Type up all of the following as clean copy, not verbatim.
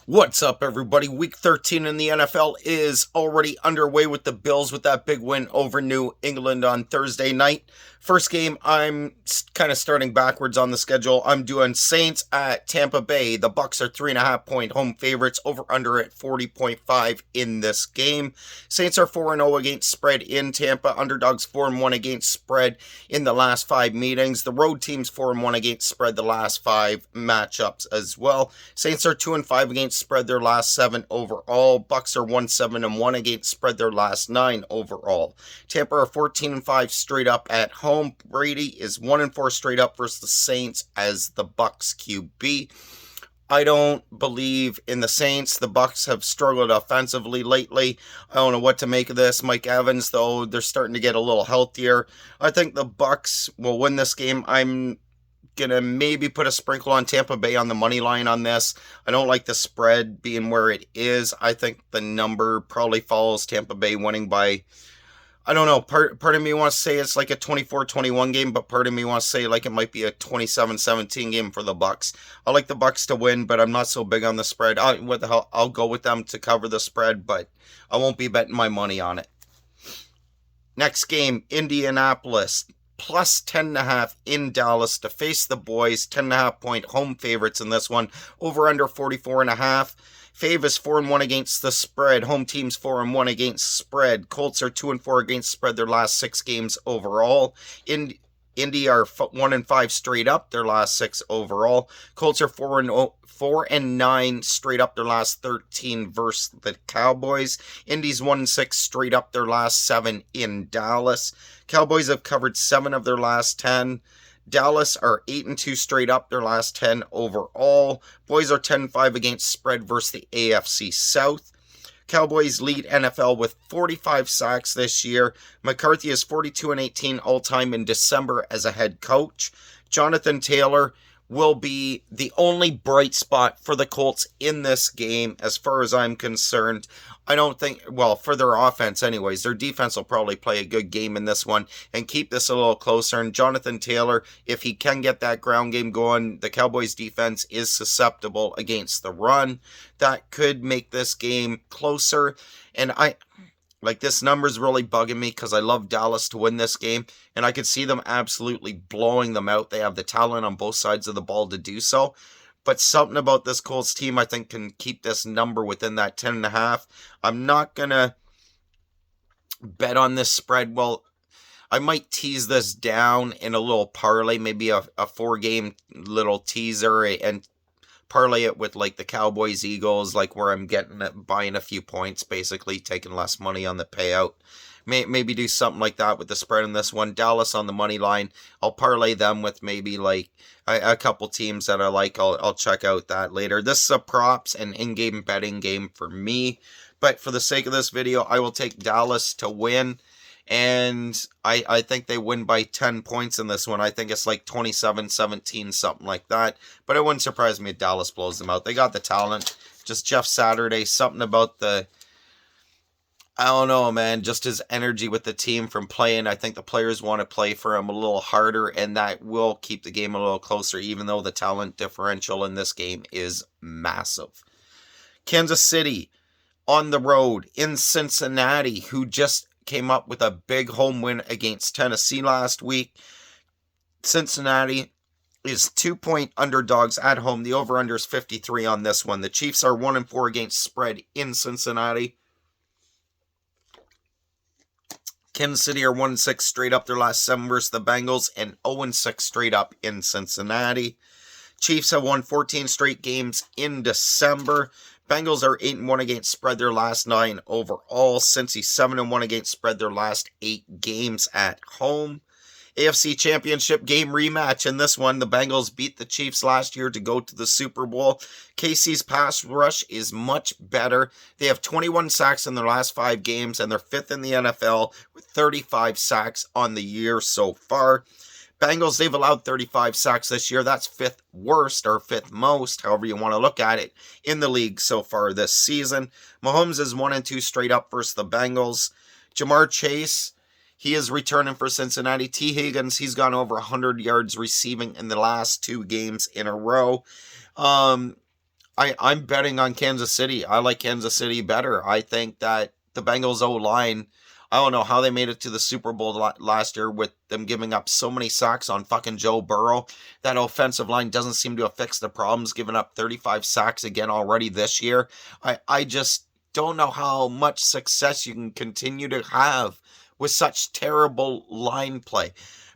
What's up, everybody? Week 13 in the NFL is already underway with the Bills with that big win over New England on Thursday night. First game, I'm kind of starting backwards on the schedule. I'm doing Saints at Tampa Bay. The Bucks are 3.5-point home favorites, over under at 40.5 in this game. Saints are 4-0 against spread in Tampa. Underdogs 4-1 against spread in the last 5 meetings. The road teams 4-1 against spread the last 5 matchups as well. Saints are 2-5 against spread their last 7 overall. Bucks are 1-7-1 against spread their last 9 overall. Tampa are 14-5 straight up at home. Brady is 1-4 straight up versus the Saints as the Bucks QB. I don't believe in the Saints. The Bucks have struggled offensively lately. I don't know what to make of this. Mike Evans, though, they're starting to get a little healthier. I think the Bucks will win this game. I'm gonna maybe put a sprinkle on Tampa Bay on the money line on this. I don't like the spread being where it is. I think the number probably follows Tampa Bay winning by, I don't know, part of me wants to say it's like a 24-21 game, but part of me wants to say like it might be a 27-17 game for the Bucks. I like the Bucks to win, but I'm not so big on the spread. What the hell? I'll go with them to cover the spread, but I won't be betting my money on it. Next game, Indianapolis plus 10.5 in Dallas to face the boys. 10.5-point home favorites in this one. Over under 44.5. Fav is 4-1 against the spread. Home team's 4-1 against spread. Colts are 2-4 against spread their last 6 games overall. Indy are 1-5 straight up their last 6 overall. Colts are 4-9 straight up their last 13 versus the Cowboys. Indy's 1-6 straight up their last 7 in Dallas. Cowboys have covered 7 of their last 10. Dallas are 8-2 straight up their last 10 overall. Boys are 10-5 against spread versus the AFC South. Cowboys lead NFL with 45 sacks this year. McCarthy is 42-18 all-time in December as a head coach. Jonathan Taylor will be the only bright spot for the Colts in this game as far as I'm concerned. I don't think, well, for their offense anyways, their defense will probably play a good game in this one and keep this a little closer. And Jonathan Taylor, if he can get that ground game going, the Cowboys defense is susceptible against the run. That could make this game closer. And this number's really bugging me because I love Dallas to win this game, and I could see them absolutely blowing them out. They have the talent on both sides of the ball to do so. But something about this Colts team, I think, can keep this number within that 10.5. I'm not going to bet on this spread. Well, I might tease this down in a little parlay, maybe a 4-game little teaser, and parlay it with like the Cowboys Eagles, like where I'm getting it, buying a few points, basically taking less money on the payout. Maybe do something like that with the spread in this one. Dallas on the money line. I'll parlay them with maybe like a couple teams that I like. I'll check out that later. This is a props and in-game betting game for me, but for the sake of this video, I will take Dallas to win. And I think they win by 10 points in this one. I think it's like 27-17, something like that. But it wouldn't surprise me if Dallas blows them out. They got the talent. Just Jeff Saturday, something about I don't know, man, just his energy with the team from playing. I think the players want to play for him a little harder, and that will keep the game a little closer, even though the talent differential in this game is massive. Kansas City on the road in Cincinnati, who just came up with a big home win against Tennessee last week. Cincinnati is 2-point underdogs at home. The over-under is 53 on this one. The Chiefs are 1-4 against spread in Cincinnati. Kansas City are 1-6 straight up their last 7 versus the Bengals, and 0-6 straight up in Cincinnati. Chiefs have won 14 straight games in December. Bengals are 8-1 against spread their last 9 overall. Cincy 7-1 against spread their last 8 games at home. AFC Championship game rematch in this one. The Bengals beat the Chiefs last year to go to the Super Bowl. KC's pass rush is much better. They have 21 sacks in their last 5 games, and they're 5th in the NFL with 35 sacks on the year so far. Bengals, they've allowed 35 sacks this year. That's 5th worst or 5th most, however you want to look at it, in the league so far this season. Mahomes is 1-2 straight up versus the Bengals. Jamar Chase, he is returning for Cincinnati. T. Higgins, he's gone over 100 yards receiving in the last 2 games in a row. I'm betting on Kansas City. I like Kansas City better. I think that the Bengals O line, I don't know how they made it to the Super Bowl last year with them giving up so many sacks on fucking Joe Burrow. That offensive line doesn't seem to have fixed the problems, giving up 35 sacks again already this year. I just don't know how much success you can continue to have with such terrible line play.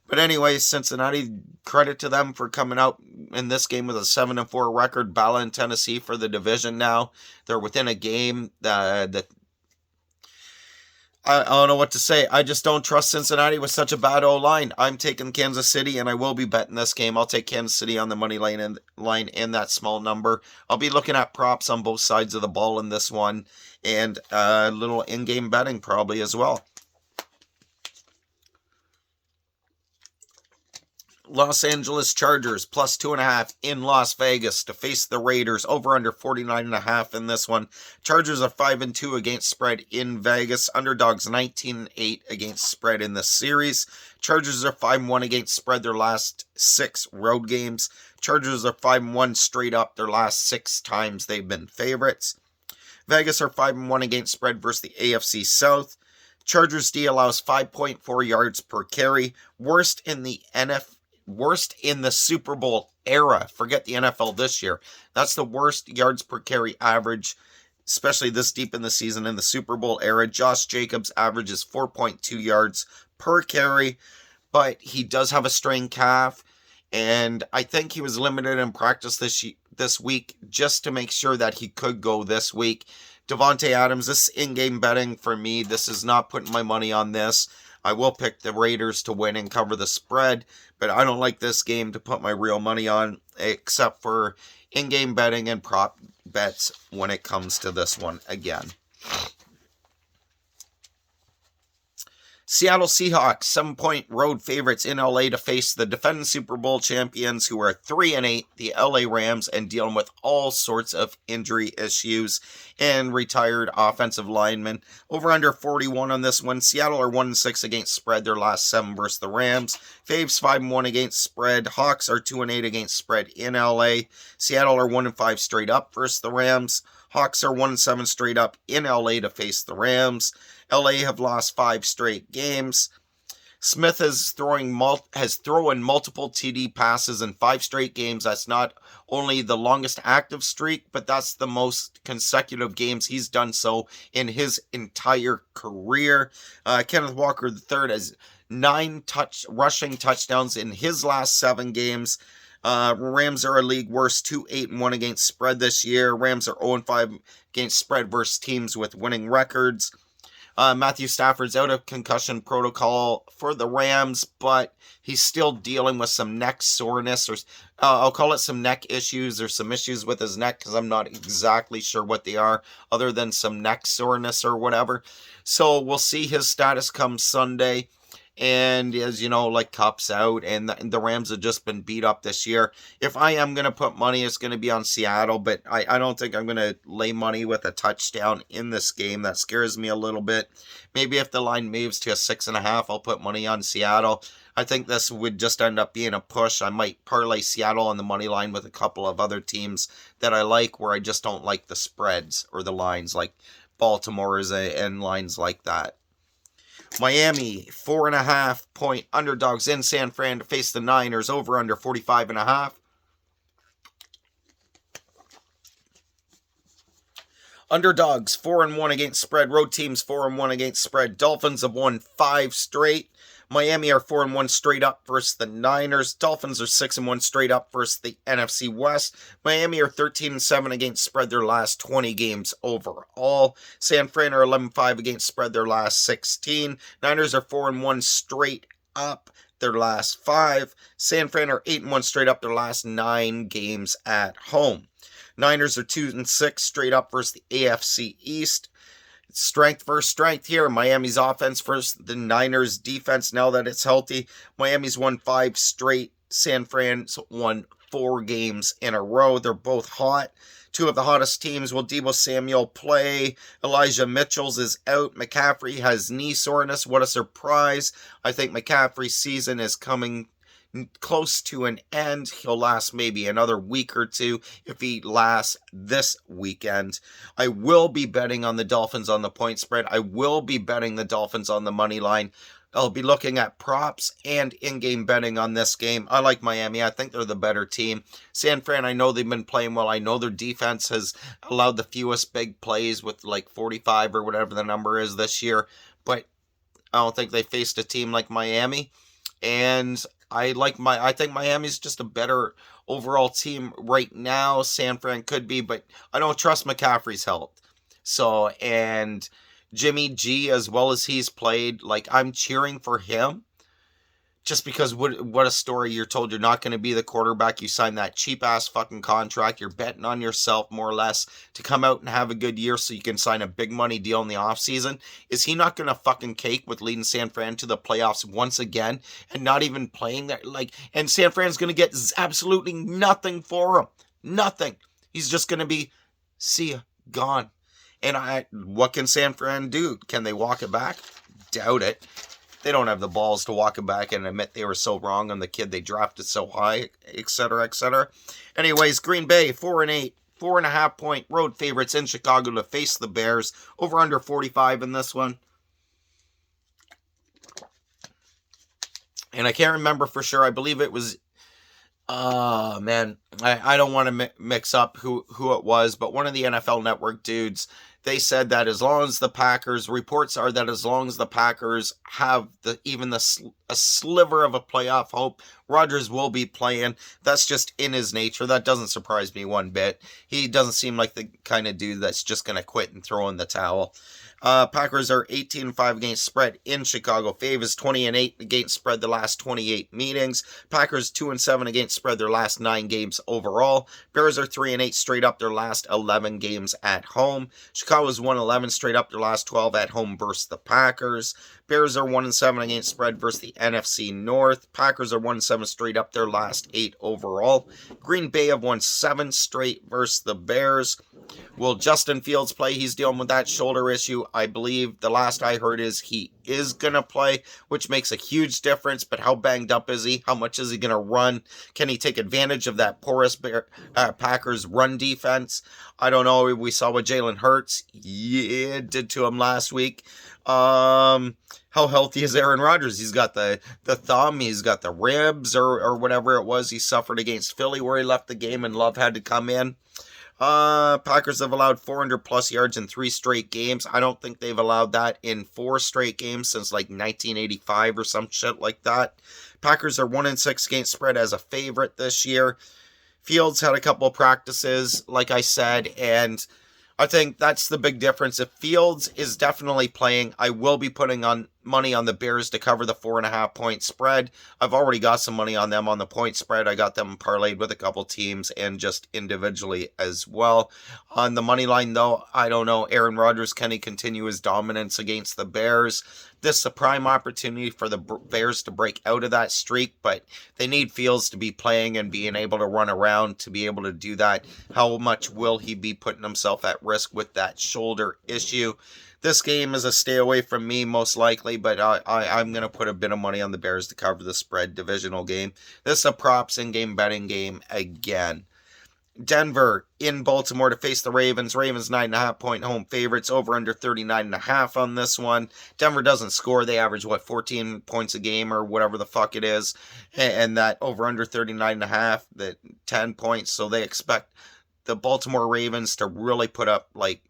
But anyway, Cincinnati, credit to them for coming out in this game with a 7-4 record, battling Tennessee for the division now. They're within a game that I don't know what to say. I just don't trust Cincinnati with such a bad O-line. I'm taking Kansas City, and I will be betting this game. I'll take Kansas City on the money line in that small number. I'll be looking at props on both sides of the ball in this one, and a little in-game betting probably as well. Los Angeles Chargers plus 2.5 in Las Vegas to face the Raiders. Over under 49.5 in this one. Chargers are 5-2 against spread in Vegas. Underdogs 19-8 against spread in this series. Chargers are 5-1 against spread their last 6 road games. Chargers are 5-1 straight up their last 6 times they've been favorites. Vegas are 5-1 against spread versus the AFC South. Chargers D allows 5.4 yards per carry. Worst in the Super Bowl era. Forget the NFL this year. That's the worst yards per carry average, especially this deep in the season in the Super Bowl era. Josh Jacobs averages 4.2 yards per carry, but he does have a strained calf, and I think he was limited in practice this week just to make sure that he could go this week. Devontae Adams, this in-game betting for me. This is not putting my money on this. I will pick the Raiders to win and cover the spread, but I don't like this game to put my real money on, except for in-game betting and prop bets when it comes to this one again. Seattle Seahawks, 7-point road favorites in LA to face the defending Super Bowl champions who are 3-8, the LA Rams, and dealing with all sorts of injury issues and retired offensive linemen. Over under 41 on this one. Seattle are 1-6 against spread their last 7 versus the Rams. Faves 5-1 against spread. Hawks are 2-8 against spread in LA. Seattle are 1-5 straight up versus the Rams. Hawks are 1-7 straight up in LA to face the Rams. LA have lost 5 straight games. Smith has thrown multiple TD passes in 5 straight games. That's not only the longest active streak, but that's the most consecutive games he's done so in his entire career. Kenneth Walker III has 9 rushing touchdowns in his last 7 games. Rams are a league worst 2-8-1 against spread this year. Rams are 0-5 against spread versus teams with winning records. Matthew Stafford's out of concussion protocol for the Rams, but he's still dealing with some neck soreness, or I'll call it some neck issues, or some issues with his neck, because I'm not exactly sure what they are, other than some neck soreness or whatever. So we'll see his status come Sunday. And as you know, like Cup's out, and the Rams have just been beat up this year. If I am going to put money, it's going to be on Seattle, but I don't think I'm going to lay money with a touchdown in this game. That scares me a little bit. Maybe if the line moves to a 6.5, I'll put money on Seattle. I think this would just end up being a push. I might parlay Seattle on the money line with a couple of other teams that I like, where I just don't like the spreads or the lines, like Baltimore's and lines like that. Miami, 4.5-point underdogs in San Fran to face the Niners. Over under 45.5. Underdogs 4-1 against spread. Road teams 4-1 against spread. Dolphins have won 5 straight. Miami are 4-1 straight up versus the Niners. Dolphins are 6-1 straight up versus the NFC West. Miami are 13-7 against spread their last 20 games overall. San Fran are 11-5 against spread their last 16. Niners are 4-1 straight up their last 5. San Fran are 8-1 straight up their last 9 games at home. Niners are 2-6 straight up versus the AFC East. Strength versus strength here. Miami's offense versus the Niners' defense now that it's healthy. Miami's won 5 straight. San Fran's won 4 games in a row. They're both hot. 2 of the hottest teams. Will Deebo Samuel play? Elijah Mitchell's is out. McCaffrey has knee soreness. What a surprise. I think McCaffrey's season is coming close to an end. He'll last maybe another week or two if he lasts this weekend. I will be betting on the Dolphins on the point spread. I will be betting the Dolphins on the money line. I'll be looking at props and in-game betting on this game. I like Miami. I think they're the better team. San Fran, I know they've been playing well. I know their defense has allowed the fewest big plays with like 45 or whatever the number is this year. But I don't think they faced a team like Miami. And I think Miami's just a better overall team right now. San Fran could be, but I don't trust McCaffrey's health. So, and Jimmy G, as well as he's played, like, I'm cheering for him just because what a story. You're told you're not going to be the quarterback. You signed that cheap-ass fucking contract. You're betting on yourself, more or less, to come out and have a good year so you can sign a big money deal in the offseason. Is he not going to fucking cake with leading San Fran to the playoffs once again and not even playing there? Like, and San Fran's going to get absolutely nothing for him. Nothing. He's just going to be, see ya, gone. And what can San Fran do? Can they walk it back? Doubt it. They don't have the balls to walk it back and admit they were so wrong on the kid they drafted so high, etc., etc. Anyways, Green Bay, 4-8, 4.5 point road favorites in Chicago to face the Bears. Over under 45 in this one. And I can't remember for sure. I believe it was, man, I don't want to mix up who it was, but one of the NFL Network dudes, they said that as long as the Packers, reports are that as long as the Packers have a sliver of a playoff hope, Rodgers will be playing. That's just in his nature. That doesn't surprise me one bit. He doesn't seem like the kind of dude that's just going to quit and throw in the towel. Packers are 18-5 against spread in Chicago. Fave is 20-8 against spread the last 28 meetings. Packers 2-7 against spread their last 9 games overall. Bears are 3-8 straight up their last 11 games at home. Chicago's 1-11 straight up their last 12 at home versus the Packers. Bears are 1-7 against spread versus the NFC North. Packers are 1-7 straight up their last 8 overall. Green Bay have won 7 straight versus the Bears. Will Justin Fields play? He's dealing with that shoulder issue. I believe the last I heard is he is going to play, which makes a huge difference. But how banged up is he? How much is he going to run? Can he take advantage of that porous Packers run defense? I don't know. We saw what Jalen Hurts did to him last week. How healthy is Aaron Rodgers? He's got the thumb, he's got the ribs or whatever it was he suffered against Philly where he left the game and Love had to come in. Packers have allowed 400 plus yards in 3 straight games. I don't think they've allowed that in 4 straight games since like 1985 or some shit like that. Packers are 1-6 against spread as a favorite this year. Fields had a couple of practices, like I said, and I think that's the big difference. If Fields is definitely playing, I will be putting on money on the Bears to cover the 4.5 point spread. I've already got some money on them on the point spread. I got them parlayed with a couple teams and just individually as well. On the money line, though, I don't know. Aaron Rodgers, can he continue his dominance against the Bears? This is a prime opportunity for the Bears to break out of that streak, but they need Fields to be playing and being able to run around to be able to do that. How much will he be putting himself at risk with that shoulder issue? This game is a stay away from me, most likely, but I'm going to put a bit of money on the Bears to cover the spread divisional game. This is a props in-game betting game again. Denver in Baltimore to face the Ravens. Ravens 9.5 point home favorites. Over under 39.5 on this one. Denver doesn't score. They average, 14 points a game or whatever the fuck it is. And that over under 39.5, the 10 points. So they expect the Baltimore Ravens to really put up like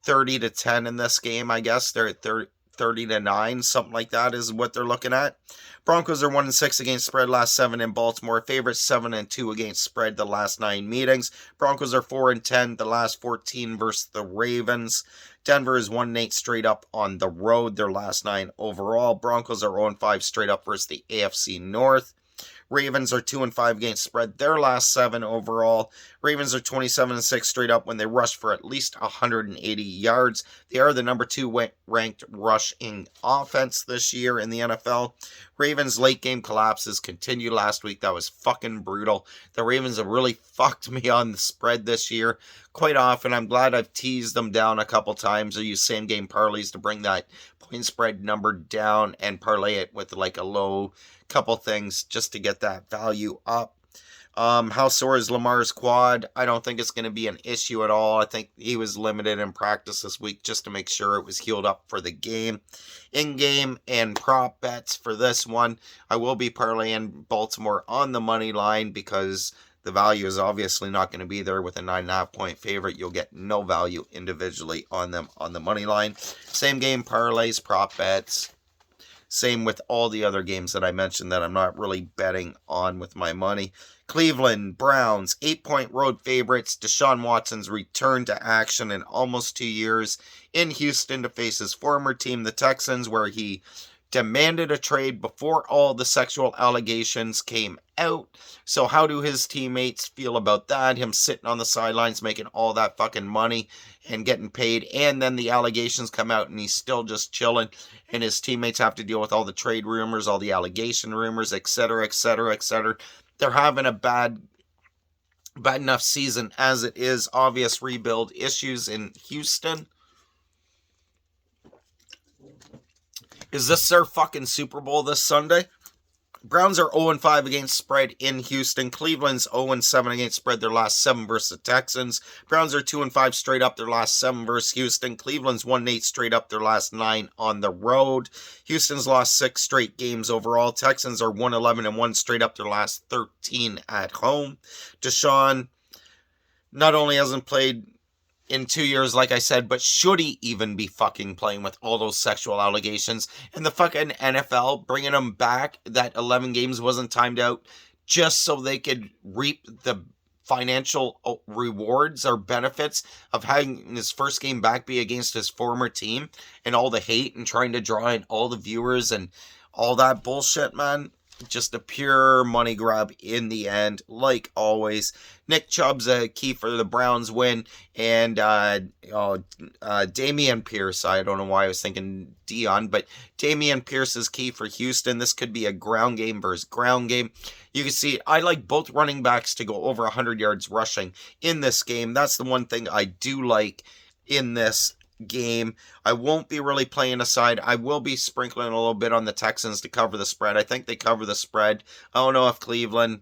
30-10 in this game, I guess. They're at 30-9, something like that is what they're looking at. Broncos are 1-6 against spread last 7 in Baltimore. Favorites 7-2 against spread the last 9 meetings. Broncos are 4-10 the last 14 versus the Ravens. Denver is 1-8 straight up on the road their last 9 overall. Broncos are 0-5 straight up versus the AFC North. Ravens are 2-5 against spread their last 7 overall. Ravens are 27-6 straight up when they rush for at least 180 yards. They are the number 2 ranked rushing offense this year in the NFL. Ravens late game collapses continued last week. That was fucking brutal. The Ravens have really fucked me on the spread this year quite often. I'm glad I've teased them down a couple times. I use same game parlays to bring that point spread number down and parlay it with like a low couple things just to get that value up. How sore is Lamar's quad? I don't think it's going to be an issue at all. I think he was limited in practice this week just to make sure it was healed up for the game. In-game and prop bets for this one. I will be parlaying Baltimore on the money line because the value is obviously not going to be there with a 9.5 point favorite. You'll get no value individually on them on the money line. Same game parlays, prop bets. Same with all the other games that I mentioned that I'm not really betting on with my money. Cleveland Browns, 8-point road favorites. Deshaun Watson's return to action in almost 2 years in Houston to face his former team, the Texans, where he demanded a trade before all the sexual allegations came out. So how do his teammates feel about that? Him sitting on the sidelines making all that fucking money and getting paid, and then the allegations come out and he's still just chilling, and his teammates have to deal with all the trade rumors, all the allegation rumors, etc., etc., etc. They're having a bad enough season as it is. Obvious rebuild issues in Houston. Is this their fucking Super Bowl this Sunday? Browns are 0-5 against spread in Houston. Cleveland's 0-7 against spread their last 7 versus the Texans. Browns are 2-5 straight up their last 7 versus Houston. Cleveland's 1-8 straight up their last 9 on the road. Houston's lost 6 straight games overall. Texans are 1-11-1 straight up their last 13 at home. Deshaun not only hasn't played in 2 years, like I said, but should he even be fucking playing with all those sexual allegations? And the fucking NFL bringing him back, that 11 games wasn't timed out, just so they could reap the financial rewards or benefits of having his first game back be against his former team, and all the hate and trying to draw in all the viewers and all that bullshit, man. Just a pure money grab in the end, like always. Nick Chubb's a key for the Browns win, and Dameon Pierce, I don't know why I was thinking Dion, but Dameon Pierce is key for Houston. This could be a ground game versus ground game. You can see, I like both running backs to go over 100 yards rushing in this game. That's the one thing I do like in this game. I won't be really playing aside. I will be sprinkling a little bit on the Texans to cover the spread. I think they cover the spread. I don't know if Cleveland,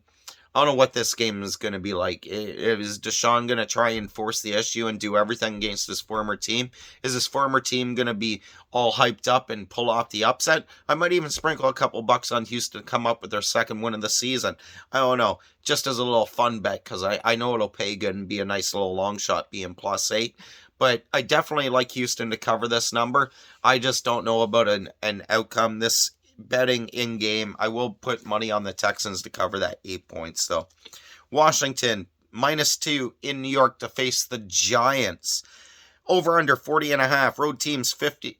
I don't know what this game is going to be like. Is Deshaun going to try and force the issue and do everything against his former team? Is his former team going to be all hyped up and pull off the upset? I might even sprinkle a couple bucks on Houston to come up with their second win of the season. I don't know. Just as a little fun bet, because I know it'll pay good and be a nice little long shot being +8. But I definitely like Houston to cover this number. I just don't know about an outcome. This betting in-game, I will put money on the Texans to cover that 8 points, though. Washington, -2 in New York to face the Giants. Over under 40.5. Road teams 50.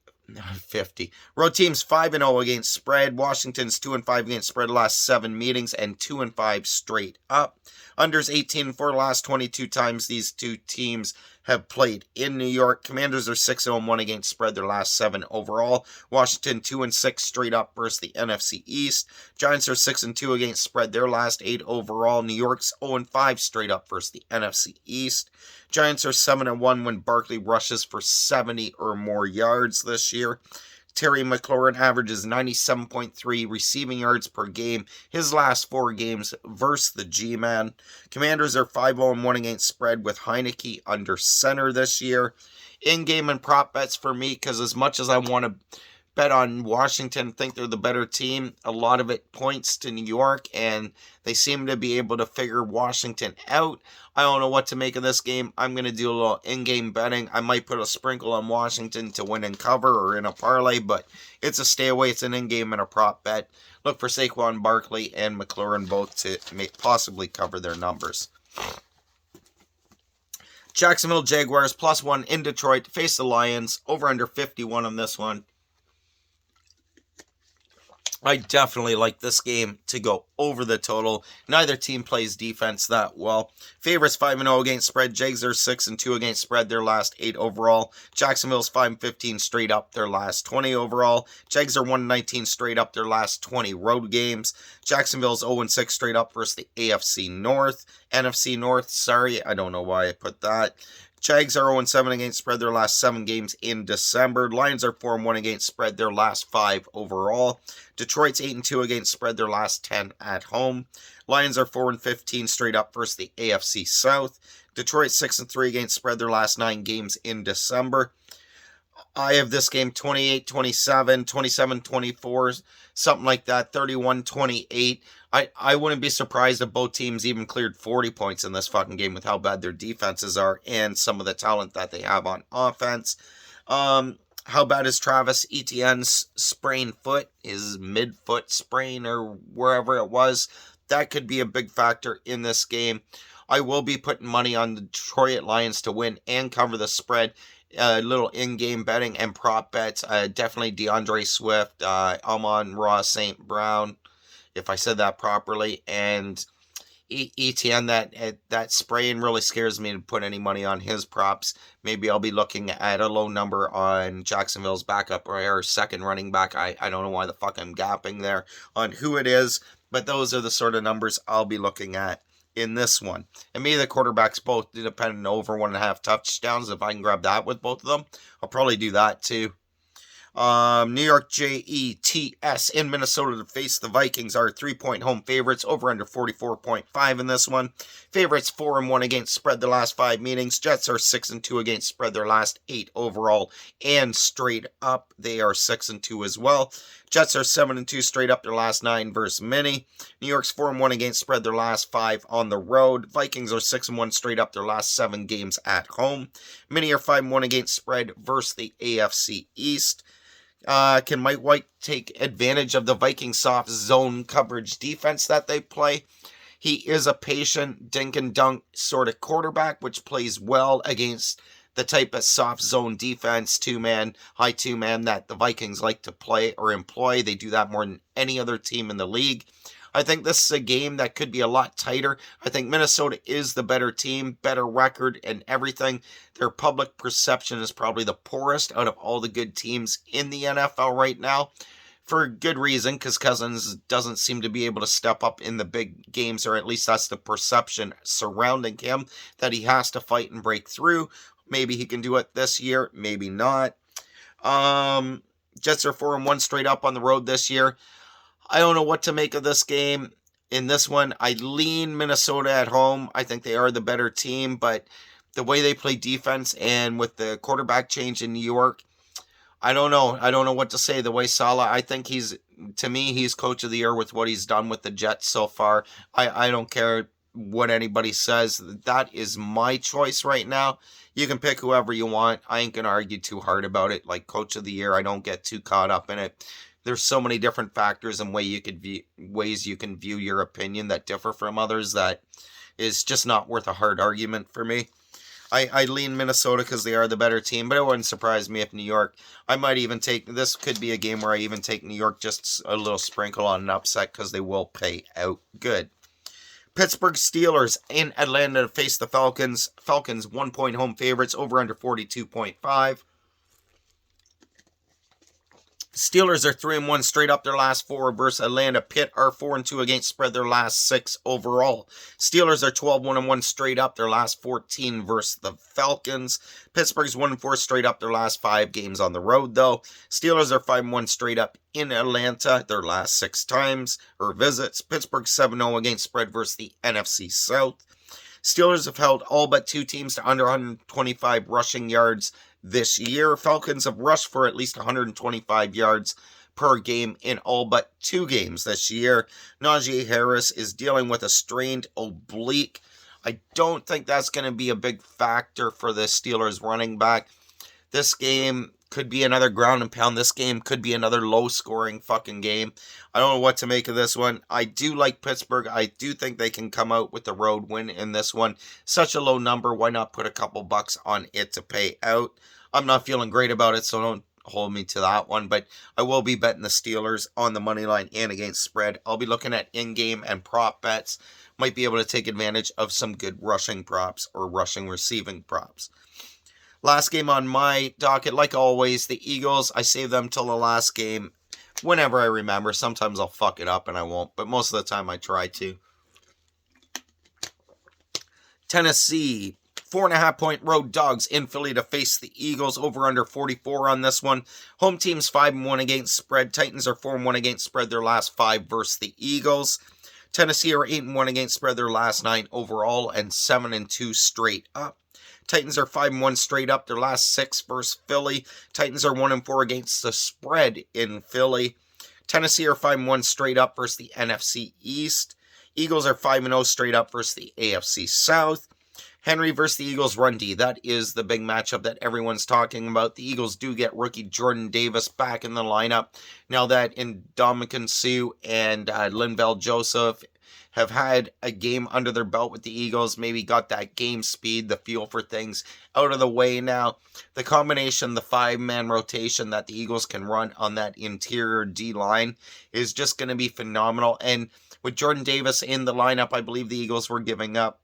Road teams 5-0 against spread. Washington's 2-5 against spread last 7 meetings and 2-5 straight up. Unders 18-4 last 22 times these two teams have played in New York. Commanders are 6-1 against spread their last 7 overall. Washington 2-6 straight up versus the NFC East. Giants are 6-2 against spread their last 8 overall. New York's 0-5 straight up versus the NFC East. Giants are 7-1 when Barkley rushes for 70 or more yards this year. Terry McLaurin averages 97.3 receiving yards per game his last 4 games versus the G-Man. Commanders are 5-1 against spread with Heineke under center this year. In-game and prop bets for me, because as much as I want to bet on Washington, think they're the better team, a lot of it points to New York, and they seem to be able to figure Washington out. I don't know what to make of this game. I'm going to do a little in-game betting. I might put a sprinkle on Washington to win and cover or in a parlay, but it's a stay away. It's an in-game and a prop bet. Look for Saquon Barkley and McLaurin both to possibly cover their numbers. Jacksonville Jaguars +1 in Detroit to face the Lions. Over under 51 on this one. I definitely like this game to go over the total. Neither team plays defense that well. Favorites 5-0 against spread. Jags are 6-2 against spread their last 8 overall. Jacksonville's 5-15 straight up their last 20 overall. Jags are 1-19 straight up their last 20 road games. Jacksonville's 0-6 straight up versus the NFC North. NFC North, sorry, I don't know why I put that. Jags are 0-7 against spread their last 7 games in December. Lions are 4-1 against spread their last 5 overall. Detroit's 8-2 against spread their last 10 at home. Lions are 4-15 straight up versus the AFC South. Detroit 6-3 against spread their last 9 games in December. I have this game 28-27, 27-24, something like that, 31-28. I wouldn't be surprised if both teams even cleared 40 points in this fucking game with how bad their defenses are and some of the talent that they have on offense. How bad is Travis Etienne's sprained foot, his mid-foot sprain or wherever it was? That could be a big factor in this game. I will be putting money on the Detroit Lions to win and cover the spread. Little in-game betting and prop bets. Definitely DeAndre Swift, Amon-Ra St. Brown, if I said that properly, and Etienne. That sprain really scares me to put any money on his props. Maybe I'll be looking at a low number on Jacksonville's backup or second running back. I don't know why the fuck I'm gapping there on who it is, but those are the sort of numbers I'll be looking at in this one. And maybe the quarterbacks both, depending over 1.5 touchdowns. If I can grab that with both of them, I'll probably do that too. New York Jets in Minnesota to face the Vikings are 3-point home favorites, over under 44.5 in this one. Favorites 4-1 against spread their last 5 meetings. Jets are 6-2 against spread their last 8 overall, and straight up they are 6-2 as well. Jets are 7-2 straight up their last 9 versus Mini. New York's 4-1 against spread their last 5 on the road. Vikings are 6-1 straight up their last 7 games at home. Mini are 5-1 against spread versus the AFC East. Can Mike White take advantage of the Vikings soft zone coverage defense that they play? He is a patient dink and dunk sort of quarterback, which plays well against the type of soft zone defense, high two-man that the Vikings like to play or employ. They do that more than any other team in the league. I think this is a game that could be a lot tighter. I think Minnesota is the better team, better record and everything. Their public perception is probably the poorest out of all the good teams in the NFL right now. For good reason, because Cousins doesn't seem to be able to step up in the big games, or at least that's the perception surrounding him, that he has to fight and break through. Maybe he can do it this year, maybe not. Jets are 4-1 straight up on the road this year. I don't know what to make of this game. In this one, I lean Minnesota at home. I think they are the better team, but the way they play defense and with the quarterback change in New York, I don't know. I don't know what to say. The way Saleh, I think he's coach of the year with what he's done with the Jets so far. I don't care what anybody says. That is my choice right now. You can pick whoever you want. I ain't going to argue too hard about it. Like coach of the year, I don't get too caught up in it. There's so many different factors and ways you can view your opinion that differ from others that is just not worth a hard argument for me. I lean Minnesota because they are the better team, but it wouldn't surprise me if New York, I might even take, this could be a game where I even take New York just a little sprinkle on an upset because they will pay out good. Pittsburgh Steelers in Atlanta to face the Falcons. Falcons 1-point home favorites, over under 42.5. Steelers are 3-1 straight up their last 4 versus Atlanta. Pitt are 4-2 against spread their last 6 overall. Steelers are 12-1 straight up their last 14 versus the Falcons. Pittsburgh's 1-4 straight up their last 5 games on the road though. Steelers are 5-1 straight up in Atlanta their last 6 times or visits. Pittsburgh 7-0 against spread versus the NFC South. Steelers have held all but 2 teams to under 125 rushing yards this year. Falcons have rushed for at least 125 yards per game in all but 2 games this year. Najee Harris is dealing with a strained oblique. I don't think that's going to be a big factor for the Steelers running back. This game could be another ground and pound. This game could be another low-scoring fucking game. I don't know what to make of this one. I do like Pittsburgh. I do think they can come out with the road win in this one. Such a low number. Why not put a couple bucks on it to pay out? I'm not feeling great about it, so don't hold me to that one. But I will be betting the Steelers on the money line and against spread. I'll be looking at in-game and prop bets. Might be able to take advantage of some good rushing props or rushing receiving props. Last game on my docket, like always, the Eagles. I saved them till the last game whenever I remember. Sometimes I'll fuck it up and I won't, but most of the time I try to. Tennessee, 4.5-point road dogs in Philly to face the Eagles. Over under 44 on this one. Home team's 5-1 against spread. Titans are 4-1 against spread their last 5 versus the Eagles. Tennessee are 8-1 against spread their last 9 overall and 7-2 straight up. Titans are 5-1 straight up their last 6 versus Philly. Titans are 1-4 against the spread in Philly. Tennessee are 5-1 straight up versus the NFC East. Eagles are 5-0 straight up versus the AFC South. Henry versus the Eagles run D. That is the big matchup that everyone's talking about. The Eagles do get rookie Jordan Davis back in the lineup now that Ndamukong Suh and Linval Joseph have had a game under their belt with the Eagles, maybe got that game speed, the feel for things out of the way now. The combination, the 5-man rotation that the Eagles can run on that interior D-line is just going to be phenomenal. And with Jordan Davis in the lineup, I believe the Eagles were giving up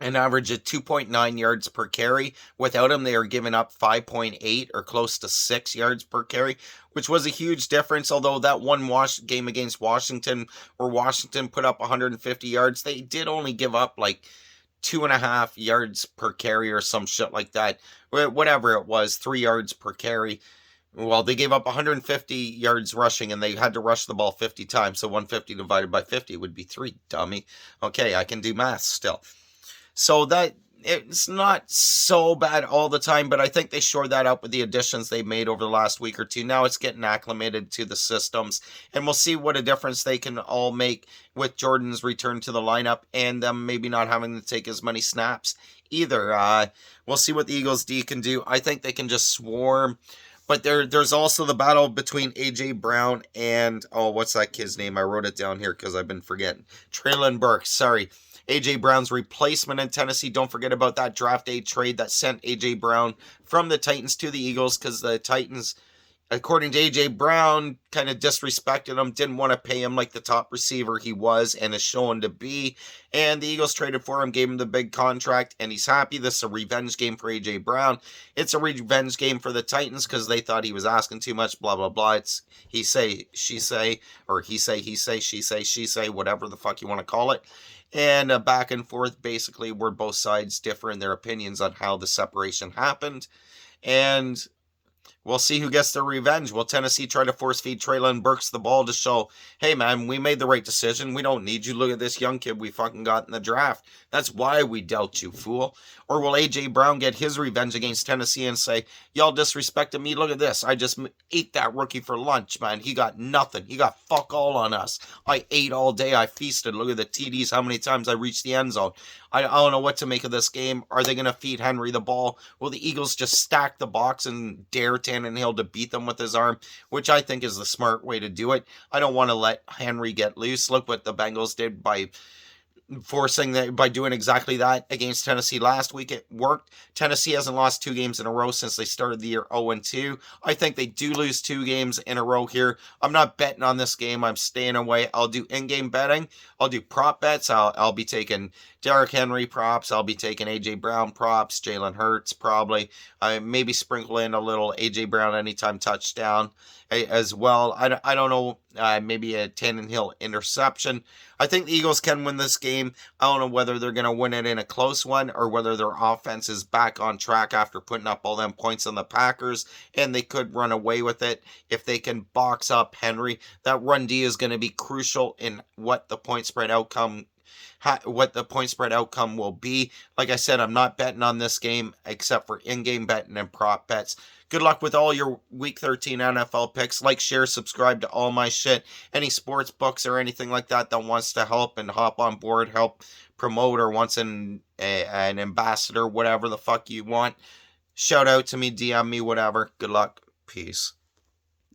an average of 2.9 yards per carry. Without him, they are giving up 5.8 or close to 6 yards per carry, which was a huge difference. Although that one game against Washington, where Washington put up 150 yards, they did only give up like 2.5 yards per carry or some shit like that. Whatever it was, 3 yards per carry. Well, they gave up 150 yards rushing, and they had to rush the ball 50 times. So 150 divided by 50 would be 3, dummy. Okay, I can do math still. So that it's not so bad all the time, but I think they shored that up with the additions they made over the last week or two. Now it's getting acclimated to the systems, and we'll see what a difference they can all make with Jordan's return to the lineup and them maybe not having to take as many snaps either. We'll see what the Eagles D can do. I think they can just swarm. But there's also the battle between A.J. Brown and, what's that kid's name? I wrote it down here because I've been forgetting. Treylon Burks, sorry. A.J. Brown's replacement in Tennessee. Don't forget about that draft day trade that sent A.J. Brown from the Titans to the Eagles because the Titans, according to A.J. Brown, kind of disrespected him, didn't want to pay him like the top receiver he was and is shown to be. And the Eagles traded for him, gave him the big contract, and he's happy. This is a revenge game for A.J. Brown. It's a revenge game for the Titans because they thought he was asking too much, blah, blah, blah. It's he say, she say, or he say, she say, she say, whatever the fuck you want to call it. And back and forth, basically, where both sides differ in their opinions on how the separation happened. And we'll see who gets their revenge. Will Tennessee try to force feed Treylon Burks the ball to show, hey man, we made the right decision. We don't need you. Look at this young kid we fucking got in the draft. That's why we dealt you, fool. Or will A.J. Brown get his revenge against Tennessee and say, y'all disrespected me? Look at this. I just ate that rookie for lunch, man. He got nothing. He got fuck all on us. I ate all day. I feasted. Look at the TDs, how many times I reached the end zone. I don't know what to make of this game. Are they going to feed Henry the ball? Will the Eagles just stack the box and dare Tannehill to beat them with his arm, which I think is the smart way to do it? I don't want to let Henry get loose. Look what the Bengals did by doing exactly that against Tennessee last week. It worked. Tennessee hasn't lost 2 games in a row since they started the year 0-2. I think they do lose 2 games in a row here. I'm not betting on this game. I'm staying away. I'll do in-game betting. I'll do prop bets. I'll be taking Derrick Henry props. I'll be taking A.J. Brown props. Jalen Hurts probably. Maybe sprinkle in a little A.J. Brown anytime touchdown as well. I don't know. Maybe a Tannehill interception. I think the Eagles can win this game. I don't know whether they're going to win it in a close one or whether their offense is back on track after putting up all them points on the Packers, and they could run away with it if they can box up Henry. That run D is going to be crucial in what the point spread outcome will be. Like I said, I'm not betting on this game except for in-game betting and prop bets. Good luck with all your Week 13 NFL picks. Like, share, subscribe to all my shit. Any sports books or anything like that wants to help and hop on board, help promote, or wants an ambassador, whatever the fuck you want, shout out to me, DM me, whatever. Good luck. Peace.